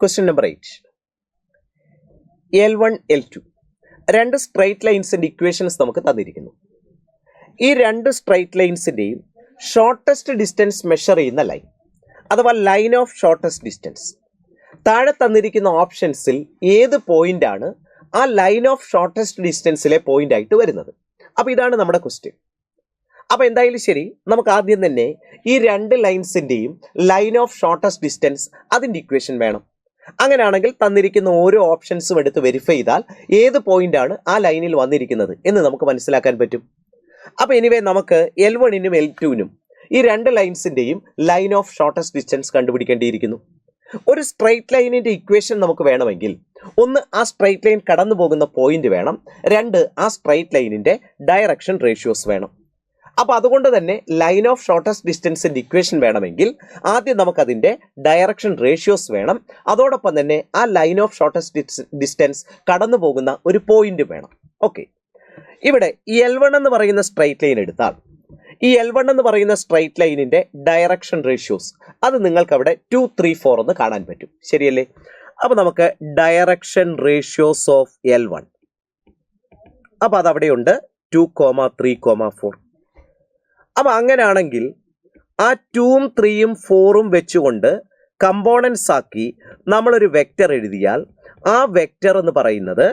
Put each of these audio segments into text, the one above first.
Question number 8. L1 L2 രണ്ട് straight ലൈൻസിന്റെ equations നമുക്ക് തന്നിരിക്കുന്നു. ഈ രണ്ട് സ്ട്രൈറ്റ് ലൈൻസിന്റെയും ഷോർട്ടസ്റ്റ് ഡിസ്റ്റൻസ് മെഷർ ചെയ്യുന്ന ലൈൻ അഥവാ ലൈൻ ഓഫ് ഷോർട്ടസ്റ്റ് ഡിസ്റ്റൻസ്, താഴെ തന്നിരിക്കുന്ന ഓപ്ഷൻസിൽ ഏത് പോയിന്റ് ആണ് ആ ലൈൻ ഓഫ് ഷോർട്ടസ്റ്റ് ഡിസ്റ്റൻസിലെ പോയിന്റ് ആയിട്ട് വരുന്നത്? അപ്പോൾ ഇതാണ് നമ്മുടെ ക്വസ്റ്റ്യൻ. അപ്പോൾ എന്തായാലും ശരി, നമുക്ക് ആദ്യം തന്നെ ഈ രണ്ട് ലൈൻസിന്റെയും ലൈൻ ഓഫ് ഷോർട്ടസ്റ്റ് ഡിസ്റ്റൻസ് അതിന്റെ ഇക്വേഷൻ വേണം. അങ്ങനെയാണെങ്കിൽ തന്നിരിക്കുന്ന ഓരോ ഓപ്ഷൻസും എടുത്ത് വെരിഫൈ ചെയ്താൽ ഏത് പോയിന്റ് ആണ് ആ ലൈനിൽ വന്നിരിക്കുന്നത് എന്ന് നമുക്ക് മനസ്സിലാക്കാൻ പറ്റും. അപ്പോൾ എനിവേ നമുക്ക് L1നും L2നും ഈ രണ്ട് ലൈൻസിന്റെയും ലൈൻ ഓഫ് ഷോർട്ടസ്റ്റ് ഡിസ്റ്റൻസ് കണ്ടുപിടിക്കേണ്ടിയിരിക്കുന്നു. ഒരു സ്ട്രൈറ്റ് ലൈനിന്റെ ഇക്വേഷൻ നമുക്ക് വേണമെങ്കിൽ ഒന്ന് ആ സ്ട്രൈറ്റ് ലൈൻ കടന്നു പോകുന്ന പോയിന്റ് വേണം, രണ്ട് ആ സ്ട്രൈറ്റ് ലൈനിന്റെ ഡയറക്ഷൻ റേഷ്യോസ് വേണം. അപ്പോൾ അതുകൊണ്ട് തന്നെ ലൈൻ ഓഫ് ഷോർട്ടസ്റ്റ് ഡിസ്റ്റൻസിന്റെ ഇക്വേഷൻ വേണമെങ്കിൽ ആദ്യം നമുക്കതിന്റെ ഡയറക്ഷൻ റേഷ്യോസ് വേണം, അതോടൊപ്പം തന്നെ ആ ലൈൻ ഓഫ് ഷോർട്ടസ്റ്റ് ഡിസ്റ്റൻസ് കടന്നു പോകുന്ന ഒരു പോയിന്റ് വേണം. ഓക്കെ, ഇവിടെ ഈ L1 എന്ന് പറയുന്ന സ്ട്രൈറ്റ് ലൈൻ എടുത്താൽ ഈ L1 എന്ന് പറയുന്ന സ്ട്രൈറ്റ് ലൈനിന്റെ ഡയറക്ഷൻ റേഷ്യോസ് അത് നിങ്ങൾക്ക് അവിടെ 2, 3, 4 എന്ന് കാണാൻ പറ്റും, ശരിയല്ലേ? അപ്പോൾ നമുക്ക് ഡയറക്ഷൻ റേഷ്യോസ് ഓഫ് L1, അപ്പോൾ അതവിടെയുണ്ട് 2, 3, 4. അപ്പോൾ അങ്ങനെയാണെങ്കിൽ ആ 2ഉം 3ഉം 4ഉം വെച്ചുകൊണ്ട് കമ്പോണൻസ് ആക്കി നമ്മളൊരു വെക്റ്റർ എഴുതിയാൽ ആ വെക്റ്റർ എന്ന് പറയുന്നത്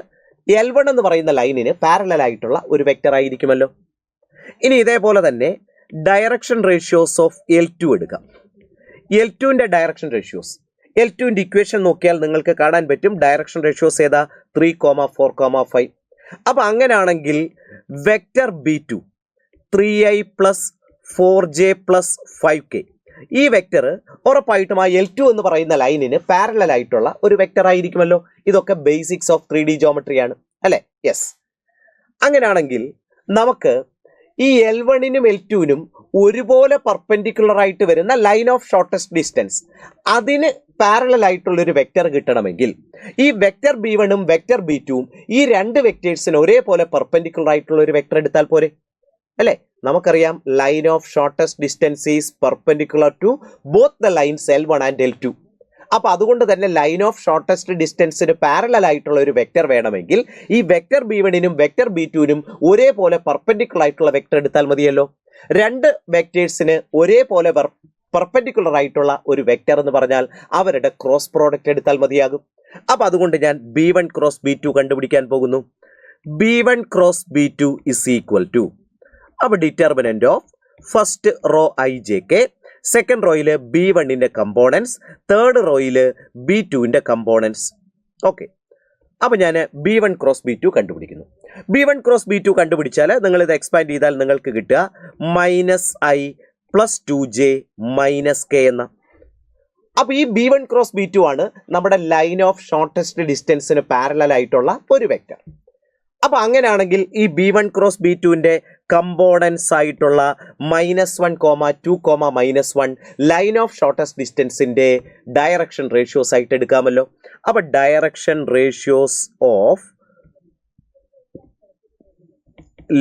L1 എന്ന് പറയുന്ന ലൈനിന് പാരലൽ ആയിട്ടുള്ള ഒരു വെക്റ്റർ ആയിരിക്കുമല്ലോ. ഇനി ഇതേപോലെ തന്നെ ഡയറക്ഷൻ റേഷ്യോസ് ഓഫ് L2 എടുക്കാം. L2ന്റെ ഡയറക്ഷൻ റേഷ്യോസ്, L2ന്റെ ഇക്വേഷൻ നോക്കിയാൽ നിങ്ങൾക്ക് കാണാൻ പറ്റും ഡയറക്ഷൻ റേഷ്യോസ് ഏതാ? 3, 4, 5. അപ്പോൾ അങ്ങനെയാണെങ്കിൽ vector B2 3i + 4j + 5k ഈ വെക്റ്റർ ഉറപ്പായിട്ടും ആ L2 എന്ന് പറയുന്ന ലൈനിന് പാരലൽ ആയിട്ടുള്ള ഒരു വെക്റ്റർ ആയിരിക്കുമല്ലോ. ഇതൊക്കെ ബേസിക്സ് ഓഫ് 3D ജോമെട്രിയാണ് അല്ലേ? യെസ്. അങ്ങനെയാണെങ്കിൽ നമുക്ക് ഈ L1നും L2നും ഒരുപോലെ പെർപെൻഡിക്കുലർ ആയിട്ട് വരുന്ന ലൈൻ ഓഫ് ഷോർട്ടസ്റ്റ് ഡിസ്റ്റൻസ് അതിന് പാരലൽ ആയിട്ടുള്ള ഒരു വെക്റ്റർ കിട്ടണമെങ്കിൽ ഈ വെക്റ്റർ B1ഉം വെക്റ്റർ B2ഉം ഈ രണ്ട് വെക്റ്റേഴ്സിന് ഒരേപോലെ പെർപെൻഡിക്കുലർ ആയിട്ടുള്ള ഒരു വെക്റ്റർ എടുത്താൽ പോരെ, അല്ലേ? നമുക്കറിയാം line of shortest distance is perpendicular to both the lines L1 and L2. അപ്പോൾ അതുകൊണ്ട് തന്നെ ലൈൻ ഓഫ് ഷോർട്ടസ്റ്റ് ഡിസ്റ്റൻസിന് പാരലൽ ആയിട്ടുള്ള ഒരു വെക്റ്റർ വേണമെങ്കിൽ ഈ വെക്റ്റർ B1നും വെക്റ്റർ B2നും ഒരേപോലെ പെർപെൻഡിക്കുലർ ആയിട്ടുള്ള വെക്റ്റർ എടുത്താൽ മതിയല്ലോ. രണ്ട് വെക്റ്റേഴ്സിന് ഒരേപോലെ പെർപെൻഡിക്കുലർ ആയിട്ടുള്ള ഒരു വെക്റ്റർ എന്ന് പറഞ്ഞാൽ അവരുടെ ക്രോസ് പ്രോഡക്റ്റ് എടുത്താൽ മതിയാകും. അപ്പോൾ അതുകൊണ്ട് ഞാൻ B1 × B2 കണ്ടുപിടിക്കാൻ പോകുന്നു. B1 × B2 is equal to, അപ്പോൾ determinant of first row ijk, second റോയിൽ B1ന്റെ കമ്പോണൻസ്, തേർഡ് റോയിൽ B2ന്റെ കമ്പോണൻസ്. ഓക്കെ, അപ്പോൾ ഞാൻ B1 × B2 കണ്ടുപിടിക്കുന്നു. B1 × B2 കണ്ടുപിടിച്ചാൽ നിങ്ങളിത് എക്സ്പാൻഡ് ചെയ്താൽ നിങ്ങൾക്ക് കിട്ടുക -i + 2j - k എന്ന. അപ്പോൾ ഈ B1 × B2 ആണ് നമ്മുടെ ലൈൻ ഓഫ് ഷോർട്ടസ്റ്റ് ഡിസ്റ്റൻസിന് പാരലൽ ആയിട്ടുള്ള ഒരു വെക്റ്റർ. അപ്പോൾ അങ്ങനെയാണെങ്കിൽ ഈ B1 × B2ന്റെ കമ്പോണൻസ് ആയിട്ടുള്ള -1, 2, -1 ലൈൻ ഓഫ് ഷോർട്ടസ്റ്റ് ഡിസ്റ്റൻസിന്റെ ഡയറക്ഷൻ റേഷ്യോസ് ആയിട്ട് എടുക്കാമല്ലോ. അപ്പോൾ direction ratios of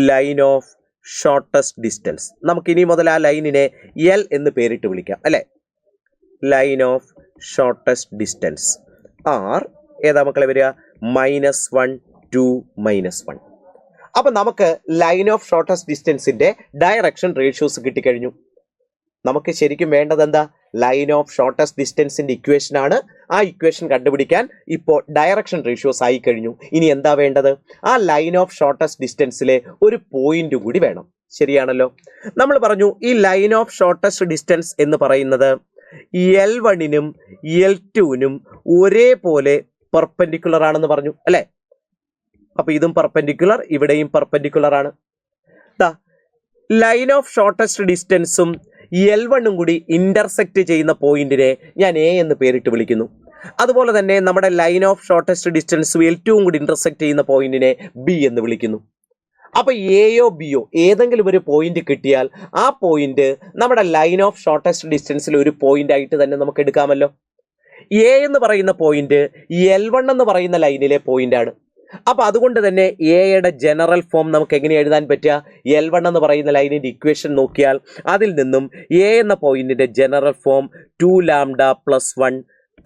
line of shortest distance, നമുക്കിനി മുതൽ ആ ലൈനിനെ L എന്ന് പേരിട്ട് വിളിക്കാം, അല്ലേ? Line of shortest distance are ഏതാ മക്കളെ വരിക? -1, 2, -1. അപ്പോൾ നമുക്ക് ലൈൻ ഓഫ് ഷോർട്ടസ്റ്റ് ഡിസ്റ്റൻസിന്റെ ഡയറക്ഷൻ റേഷ്യോസ് കിട്ടിക്കഴിഞ്ഞു. നമുക്ക് ശരിക്കും വേണ്ടത് എന്താ? ലൈൻ ഓഫ് ഷോർട്ടസ്റ്റ് ഡിസ്റ്റൻസിന്റെ ഇക്വേഷൻ ആണ്. ആ ഇക്വേഷൻ കണ്ടുപിടിക്കാൻ ഇപ്പോൾ ഡയറക്ഷൻ റേഷ്യോസ് ആയി കഴിഞ്ഞു. ഇനി എന്താ വേണ്ടത്? ആ ലൈൻ ഓഫ് ഷോർട്ടസ്റ്റ് ഡിസ്റ്റൻസിലെ ഒരു പോയിന്റ് കൂടി വേണം, ശരിയാണല്ലോ? നമ്മൾ പറഞ്ഞു ഈ ലൈൻ ഓഫ് ഷോർട്ടസ്റ്റ് ഡിസ്റ്റൻസ് എന്ന് പറയുന്നത് L1നും L2നും ഒരേപോലെ പെർപെൻഡിക്കുലർ ആണെന്ന് പറഞ്ഞു, അല്ലേ? അപ്പോൾ ഇതും പെർപെൻഡിക്കുലർ, ഇവിടെയും പെർപെൻഡിക്കുലർ ആണ്. ലൈൻ ഓഫ് ഷോർട്ടസ്റ്റ് ഡിസ്റ്റൻസും L1ഉം കൂടി ഇന്റർസെക്റ്റ് ചെയ്യുന്ന പോയിന്റിനെ ഞാൻ A എന്ന് പേരിട്ട് വിളിക്കുന്നു. അതുപോലെ തന്നെ നമ്മുടെ ലൈൻ ഓഫ് ഷോർട്ടസ്റ്റ് ഡിസ്റ്റൻസും L2ഉം കൂടി ഇന്റർസെക്റ്റ് ചെയ്യുന്ന പോയിന്റിനെ B എന്ന് വിളിക്കുന്നു. അപ്പോൾ എയോ ബിയോ ഏതെങ്കിലും ഒരു പോയിന്റ് കിട്ടിയാൽ ആ പോയിന്റ് നമ്മുടെ ലൈൻ ഓഫ് ഷോർട്ടസ്റ്റ് ഡിസ്റ്റൻസിൽ ഒരു പോയിന്റ് ആയിട്ട് തന്നെ നമുക്ക് എടുക്കാമല്ലോ. A എന്ന് പറയുന്ന പോയിന്റ് L1 എന്ന് പറയുന്ന ലൈനിലെ പോയിന്റ് ആണ്. അപ്പോൾ അതുകൊണ്ട് തന്നെ എയുടെ ജനറൽ ഫോം നമുക്ക് എങ്ങനെ എഴുതാൻ പറ്റുക? L1 എന്ന് പറയുന്ന ലൈനിന്റെ ഇക്വേഷൻ നോക്കിയാൽ അതിൽ നിന്നും A എന്ന പോയിന്റിന്റെ general form 2λ + 1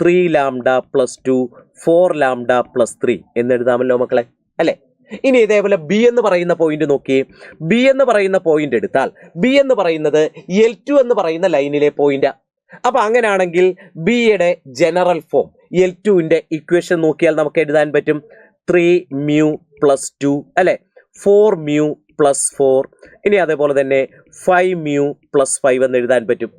3 lambda plus 2 4 lambda plus 3 എന്നെഴുതാമല്ലോ മക്കളെ, അല്ലേ? ഇനി ഇതേപോലെ ബി എന്ന് പറയുന്ന പോയിന്റ് നോക്കിയേ. ബി എന്ന് പറയുന്ന പോയിന്റ് എടുത്താൽ ബി എന്ന് പറയുന്നത് L2 എന്ന് പറയുന്ന ലൈനിലെ പോയിന്റാ. അപ്പൊ അങ്ങനെയാണെങ്കിൽ ബിയുടെ ജനറൽ ഫോം L2ന്റെ ഇക്വേഷൻ നോക്കിയാൽ നമുക്ക് എഴുതാൻ പറ്റും 3 mu പ്ലസ് 2, അല്ലെ? 4 mu പ്ലസ് 4, ഇനി അതേപോലെ തന്നെ 5 mu പ്ലസ് 5 എന്ന് എഴുതാൻ പറ്റും.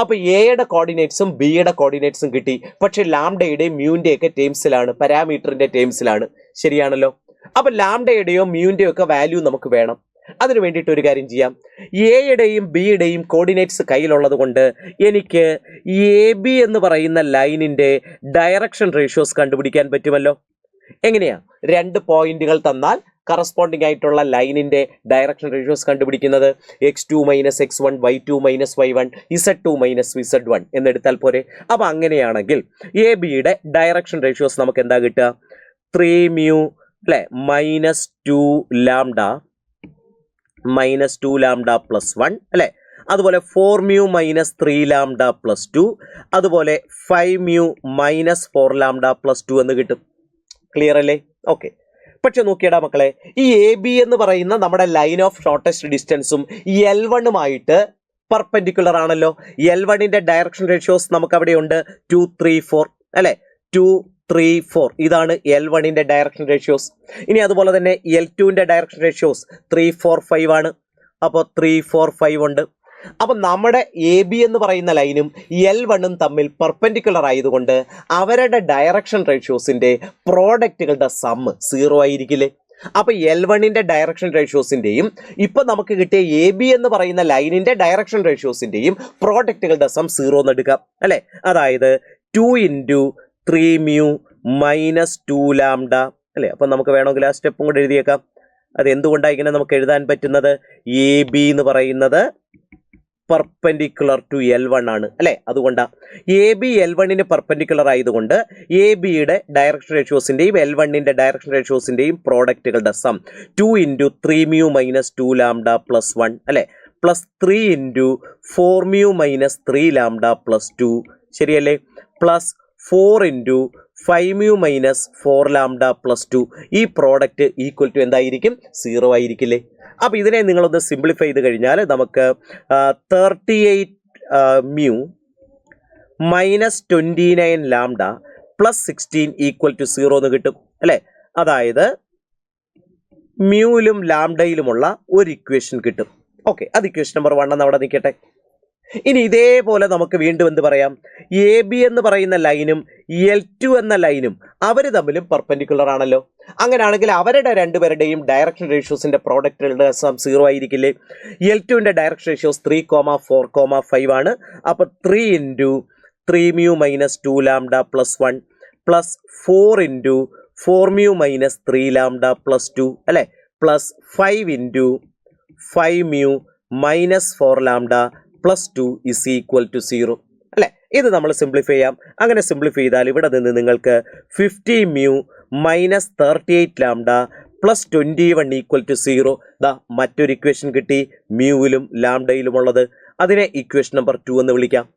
അപ്പൊ എയുടെ കോർഡിനേറ്റ്സും ബിയുടെ കോർഡിനേറ്റ്സും കിട്ടി. പക്ഷെ ലാംഡയുടെയും മ്യൂവിന്റെ ഒക്കെ ടേംസിലാണ്, പാരാമീറ്ററിന്റെ ടേംസിലാണ്. ശരിയാണല്ലോ? അപ്പൊ ലാംഡയുടെയോ മ്യൂവിന്റെയോ ഒക്കെ വാല്യൂ നമുക്ക് വേണം. അതിനു വേണ്ടിയിട്ട് ഒരു കാര്യം ചെയ്യാം. എയുടെയും ബിയുടെയും കോർഡിനേറ്റ്സ് കയ്യിലുള്ളത് കൊണ്ട് എനിക്ക് എ ബി എന്ന് പറയുന്ന ലൈനിന്റെ ഡയറക്ഷൻ റേഷ്യോസ് കണ്ടുപിടിക്കാൻ പറ്റുമല്ലോ. എങ്ങനെയാ? 2 പോയിന്റുകൾ തന്നാൽ കറസ്പോണ്ടിങ് ആയിട്ടുള്ള ലൈനിന്റെ ഡയറക്ഷൻ റേഷ്യോസ് കണ്ടുപിടിക്കുന്നത് x2 - x1 y2 - y1 z2 - z1 എന്നെടുത്താൽ പോരെ. അപ്പൊ അങ്ങനെയാണെങ്കിൽ എ ബിയുടെ ഡയറക്ഷൻ റേഷ്യോസ് നമുക്ക് എന്താ കിട്ടുക? 3 mu അല്ലെ -2 ലാംഡ പ്ലസ് 1, അല്ലെ? അതുപോലെ 4 mu -3 ലാംഡ പ്ലസ് 2, അതുപോലെ 5 mu -4 ലാംഡ പ്ലസ് 2 എന്ന് കിട്ടും. ക്ലിയർ അല്ലേ? ഓക്കെ. പക്ഷെ നോക്കിയടാ മക്കളെ, ഈ എ ബി എന്ന് പറയുന്ന നമ്മുടെ ലൈൻ ഓഫ് ഷോർട്ടസ്റ്റ് ഡിസ്റ്റൻസും L1ഉമായിട്ട് പെർപെൻഡിക്കുലർ ആണല്ലോ. L1ന്റെ ഡയറക്ഷൻ റേഷ്യോസ് നമുക്ക് അവിടെ ഉണ്ട് 2 3 4, അല്ലെ? 2 3 4 ഇതാണ് L1ന്റെ ഡയറക്ഷൻ റേഷ്യോസ്. ഇനി അതുപോലെ തന്നെ L2ന്റെ ഡയറക്ഷൻ റേഷ്യോസ് 3 4 5 ആണ്. അപ്പോൾ 3 4 5 ഉണ്ട്. അപ്പൊ നമ്മുടെ എ ബി എന്ന് പറയുന്ന ലൈനും L1ഉം തമ്മിൽ പെർപെൻഡിക്കുലർ ആയതുകൊണ്ട് അവരുടെ ഡയറക്ഷൻ റേഷ്യോസിന്റെ പ്രോഡക്റ്റുകളുടെ സമ്മ് 0 ആയിരിക്കില്ലേ? അപ്പൊ L1ന്റെ ഡയറക്ഷൻ റേഷ്യോസിന്റെയും ഇപ്പൊ നമുക്ക് കിട്ടിയ എ ബി എന്ന് പറയുന്ന ലൈനിന്റെ ഡയറക്ഷൻ റേഷ്യോസിന്റെയും പ്രോഡക്റ്റുകളുടെ സം 0 എന്ന് എടുക്കാം, അല്ലെ? അതായത് 2 × 3 mu -2 ലാംഡ, അല്ലെ? അപ്പൊ നമുക്ക് വേണമെങ്കിൽ ആ സ്റ്റെപ്പും കൂടെ എഴുതിയേക്കാം. അത് എന്തുകൊണ്ടാണ് ഇങ്ങനെ നമുക്ക് എഴുതാൻ പറ്റുന്നത്? എ ബി എന്ന് പറയുന്നത് പെർപെൻഡിക്കുലർ ടു L1 ആണ്, അല്ലെ? അതുകൊണ്ടാ എ ബി L1ന് പെർപെൻഡിക്കുലർ ആയതുകൊണ്ട് എ ബിയുടെ ഡയറക്ഷൻ റേഷ്യോസിന്റെയും L1ന്റെ ഡയറക്ഷൻ റേഷ്യോസിന്റെയും പ്രോഡക്റ്റുകളുടെ സം 2 × 3 mu -2 ലാംഡ പ്ലസ് 1, അല്ലെ? പ്ലസ് 3 × 4 mu -3 ലാംഡ പ്ലസ് 2, ശരിയല്ലേ? Plus 4 × 5 mu -4 lambda plus 2. ഈ പ്രോഡക്റ്റ് ഈക്വൽ ടു എന്തായിരിക്കും? 0 ആയിരിക്കില്ലേ? അപ്പൊ ഇതിനെ നിങ്ങളൊന്ന് സിംപ്ലിഫൈ ചെയ്ത് കഴിഞ്ഞാൽ നമുക്ക് 38 mu -29 lambda plus 16 equal to 0 എന്ന് കിട്ടും, അല്ലെ? അതായത് മ്യൂയിലും ലാംഡയിലുമുള്ള ഒരു ഇക്വേഷൻ കിട്ടും. ഓക്കെ, അത് ഇക്വേഷൻ നമ്പർ 1 എന്ന് അവിടെ നിൽക്കട്ടെ. ഇനി ഇതേപോലെ നമുക്ക് വീണ്ടും എന്ത് പറയാം? എ ബി എന്ന് പറയുന്ന ലൈനും L2 എന്ന ലൈനും അവർ തമ്മിലും പെർപെൻഡിക്കുലർ ആണല്ലോ. അങ്ങനെയാണെങ്കിൽ അവരുടെ രണ്ടുപേരുടെയും ഡയറക്ഷൻ റേഷ്യോസിന്റെ പ്രോഡക്റ്റുകളുടെ സം 0 ആയിരിക്കില്ലേ? L2ന്റെ ഡയറക്ഷൻ റേഷ്യോസ് 3, 4, 5 ആണ്. അപ്പൊ 3 × 3 mu -2 lambda plus 1 plus 4 × 4 mu -3 lambda plus 2, അല്ലെ? Plus 5 × 5 mu -4 lambda plus 2 is equal to 0, അല്ലെ? ഇത് നമ്മൾ സിംപ്ലിഫൈ ചെയ്യാം. അങ്ങനെ സിംപ്ലിഫൈ ചെയ്താൽ ഇവിടെ നിന്ന് നിങ്ങൾക്ക് 50 mu -38 lambda plus 21 equal to 0. ദാ മറ്റൊരു ഇക്വേഷൻ കിട്ടി, മ്യൂവിലും ലാംഡയിലുമുള്ളത്. അതിനെ ഇക്വേഷൻ നമ്പർ 2 എന്ന് വിളിക്കാം.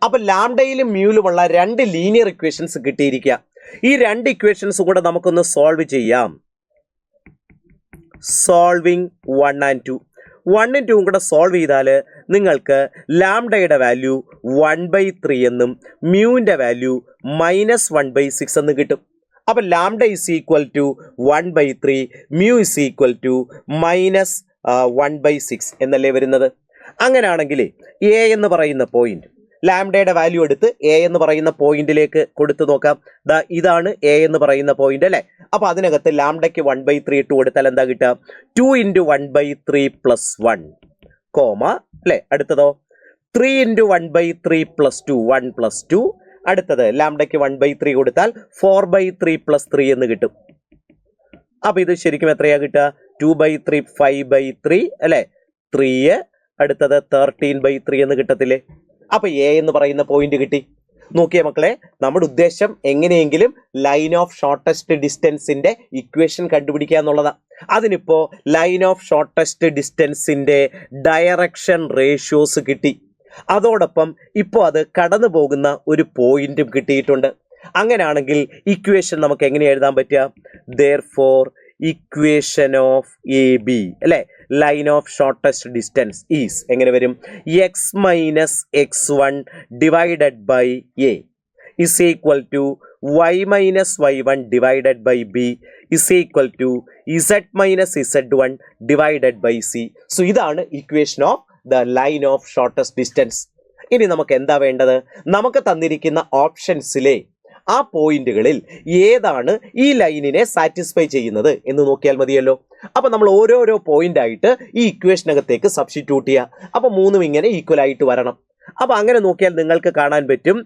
അപ്പൊ ലാംഡയിലും മ്യൂവിലുമുള്ള 2 ലീനിയർ ഇക്വേഷൻസ് കിട്ടിയിരിക്കുക. ഈ 2 ഇക്വേഷൻസ് കൂടെ നമുക്കൊന്ന് സോൾവ് ചെയ്യാം. Solving 1 and 2. 1 ഉം 2 കൂടെ സോൾവ് ചെയ്താൽ നിങ്ങൾക്ക് ലാംഡയുടെ വാല്യൂ 1/3 എന്നും മ്യൂവിന്റെ വാല്യൂ -1/6 എന്ന് കിട്ടും. അപ്പൊ lambda is equal to 1/3, mu is equal to -1/6 എന്നല്ലേ വരുന്നത്. അങ്ങനെയാണെങ്കിൽ എ എന്ന് പറയുന്ന പോയിന്റ്, ലാംഡയുടെ വാല്യൂ എടുത്ത് എ എന്ന് പറയുന്ന പോയിന്റിലേക്ക് കൊടുത്തു നോക്കാം. ദാ ഇതാണ് എ എന്ന് പറയുന്ന പോയിന്റ്, അല്ലെ? അപ്പൊ അതിനകത്ത് ലാംഡയ്ക്ക് 1/3 ഇട്ട് കൊടുത്താൽ എന്താ കിട്ടുക? 2 × 1/3 പ്ലസ് 1, കോമ, അല്ലെ? അടുത്തതോ 3 × 1/3 പ്ലസ് 2, 1 പ്ലസ് 2. അടുത്തത് ലാംഡയ്ക്ക് 1/3 കൊടുത്താൽ 4/3 പ്ലസ് 3 എന്ന് കിട്ടും. അപ്പൊ ഇത് ശരിക്കും എത്രയാ കിട്ടുക? 2/3 5/3, അല്ലെ? 3. അടുത്തത് 13/3 എന്ന് കിട്ടത്തില്ലേ? അപ്പൊ എ എന്ന് പറയുന്ന പോയിന്റ് കിട്ടി. നോക്കിയേ മക്കളെ, നമ്മുടെ ഉദ്ദേശം എങ്ങനെയെങ്കിലും ലൈൻ ഓഫ് ഷോർട്ടസ്റ്റ് ഡിസ്റ്റൻസിന്റെ ഇക്വേഷൻ കണ്ടുപിടിക്കുക എന്നുള്ളതാണ്. അതിനിപ്പോ ലൈൻ ഓഫ് ഷോർട്ടസ്റ്റ് ഡിസ്റ്റൻസിന്റെ ഡയറക്ഷൻ റേഷ്യോസ് കിട്ടി. അതോടൊപ്പം ഇപ്പോൾ അത് കടന്നു പോകുന്ന ഒരു പോയിന്റും കിട്ടിയിട്ടുണ്ട്. അങ്ങനെയാണെങ്കിൽ ഇക്വേഷൻ നമുക്ക് എങ്ങനെ എഴുതാൻ പറ്റുക? therefore equation of a b അല്ലെ, line of shortest distance is എങ്ങനെ വരും? X minus x one divided by a is equal to y minus y one divided by b is equal to z minus z one divided by c. So ഇതാണ് equation of the line of shortest distance. ഇനി നമുക്ക് എന്താ വേണ്ടത്? നമുക്ക് തന്നിരിക്കുന്ന ഓപ്ഷൻസിലെ ആ പോയിന്റുകളിൽ ഏതാണ് ഈ ലൈനിനെ സാറ്റിസ്ഫൈ ചെയ്യുന്നത് എന്ന് നോക്കിയാൽ മതിയല്ലോ. അപ്പൊ നമ്മൾ ഓരോരോ പോയിന്റ് ആയിട്ട് ഈ ഇക്വേഷനകത്തേക്ക് സബ്സ്റ്റിറ്റ്യൂട്ട് ചെയ്യുക. അപ്പൊ മൂന്നും ഇങ്ങനെ ഈക്വൽ ആയിട്ട് വരണം. അപ്പൊ അങ്ങനെ നോക്കിയാൽ നിങ്ങൾക്ക് കാണാൻ പറ്റും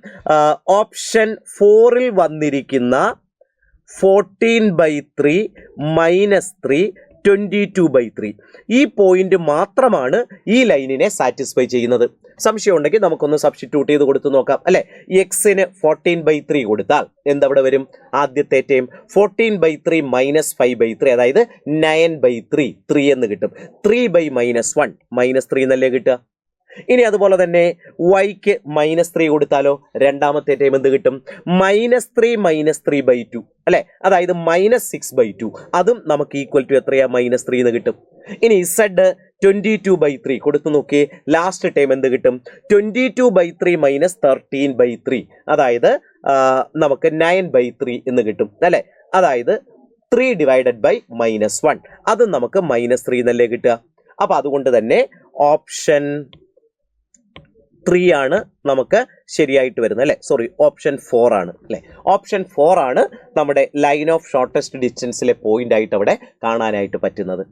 ഓപ്ഷൻ 4ൽ വന്നിരിക്കുന്ന 14/3 മൈനസ് 3 22/3 ഈ പോയിന്റ് മാത്രമാണ് ഈ ലൈനിനെ സാറ്റിസ്ഫൈ ചെയ്യുന്നത്. സംശയം ഉണ്ടെങ്കിൽ നമുക്കൊന്ന് സബ്സ്റ്റിറ്റ്യൂട്ട് ചെയ്ത് കൊടുത്ത് നോക്കാം അല്ലെ. എക്സിന് 14/3 കൊടുത്താൽ എന്തവിടെ വരും? ആദ്യത്തെ ടേം 14/3 മൈനസ് 5/3 അതായത് 9/3 3 എന്ന് കിട്ടും. 3/-1 -3 എന്നല്ലേ കിട്ടുക. ഇനി അതുപോലെ തന്നെ വൈക്ക് -3 കൊടുത്താലോ രണ്ടാമത്തെ ടൈം എന്ത് കിട്ടും? -3 -3/2 അല്ലെ, അതായത് -6/2. അതും നമുക്ക് ഈക്വൽ ടു എത്രയാ? -3 എന്ന് കിട്ടും. ഇനി ഇസഡ് 22/3 കൊടുത്തു നോക്കിയേ, ലാസ്റ്റ് ടൈം എന്ത് കിട്ടും? 22/3 -13/3 അതായത് നമുക്ക് 9/3 എന്ന് കിട്ടും അല്ലെ, അതായത് 3 ഡിവൈഡഡ് ബൈ -1 അതും നമുക്ക് -3 എന്നല്ലേ കിട്ടുക. അപ്പൊ അതുകൊണ്ട് തന്നെ ഓപ്ഷൻ 3 ആണ് നമുക്ക് ശരിയായിട്ട് വരുന്നത് അല്ലെ. സോറി, ഓപ്ഷൻ 4 ആണ് അല്ലെ. ഓപ്ഷൻ 4 ആണ് നമ്മുടെ ലൈൻ ഓഫ് ഷോർട്ടസ്റ്റ് ഡിസ്റ്റൻസിലെ പോയിന്റ് ആയിട്ട് അവിടെ കാണാനായിട്ട് പറ്റുന്നത്.